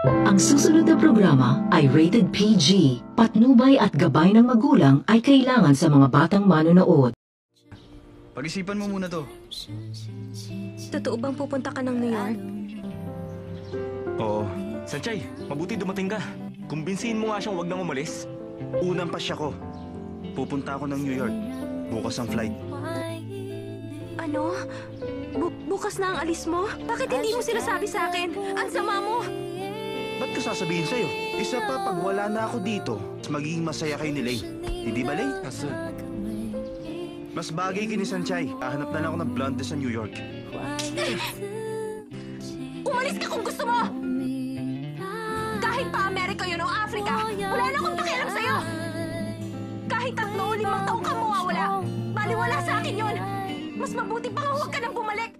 Ang susunod na programa ay rated PG. Patnubay at gabay ng magulang ay kailangan sa mga batang manonood. Pag-isipan mo muna to. Totoo bang pupunta ka ng New York? Oo. Sanchay, mabuti dumating ka. Kumbinsihin mo nga siyang wag nang umalis. Unang pasya ko. Pupunta ako ng New York. Bukas ang flight. Ano? Bukas na ang alis mo? Bakit hindi mo sinasabi sa akin? Ang sama mo! Ba't ko sasabihin sa'yo? Isa pa, pag wala na ako dito, mas magiging masaya kayo ni Lay. Hindi ba, Lay? Kaso, Mas bagay kay ni Sanchay. Hahanap na lang ako ng blonde sa New York. Umalis ka kung gusto mo! Kahit pa Amerika yun o Africa, wala na akong pakialam sa'yo! Kahit 3 o 5 taong ka mawawala, baliwala sa akin yun! Mas mabuti pa huwag ka nang bumalik!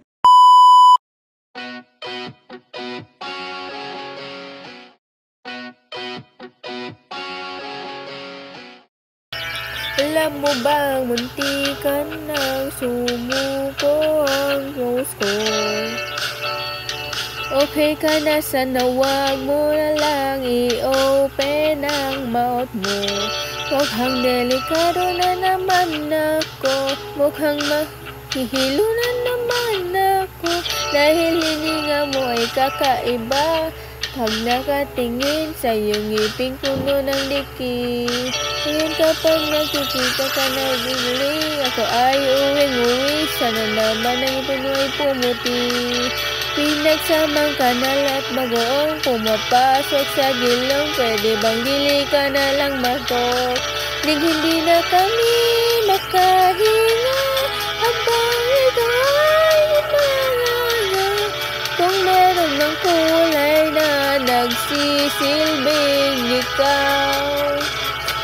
Alam mo bang muntikan nang sumuko ang rose ko? Okay ka na, sana wag mo na lang i-open ang mouth mo. Mukhang delikado na naman ako, mukhang mahihilo na naman ako, dahil hininga mo ay kakaiba. Pag nakatingin sa iyong ngiping puno ng dikit, ngayon kapag nakikita ka na bigli, ako ay uwing-uwi, sana naman ang ngipin mo ay pumuti. Pinagsamang kanal at bagoong pumapasok sa gilong, pwede bang dili ka na lang matok? Ning hindi na kami makahinga, habang ito ay umaga. Kung meron ng kulay na nagsisilbing ikaw,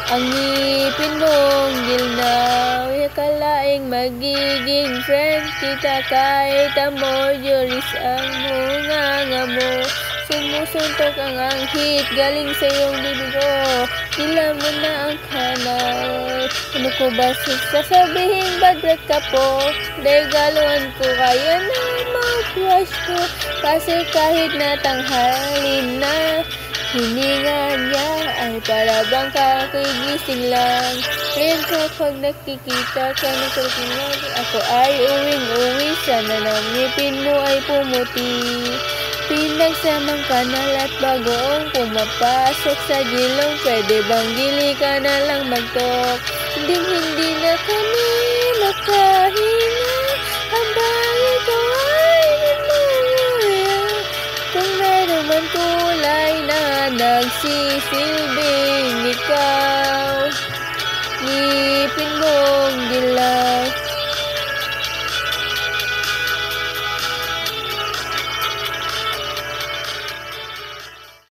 ang ngipin mong gilnaw, akalaing magiging friend kita kahit amoryoris ang bunganga mo. Sumusuntok ang anghit galing sa iyong bibig ko, dila mo na ang kanal. Ano ko ba sasabihin, bad breath ka po? Regaluhan ko kaya na mouthwash ko, kasi kahit na tanghalin na, hininga niya ay para bang kakigising lang. Ngayon kapag nakikita ka ng tulad, ako ay uwing-uwi, sana ng ngipin mo ay pumuti. Pinagsamang kanal at bagoong pumapasok sa gilong, pwede bang dili ka na lang magtok? Hindi na kami makahinga, habang ikaw ay namuya. Kung meron man kulay na nagsisilbing ikaw, ngipin mo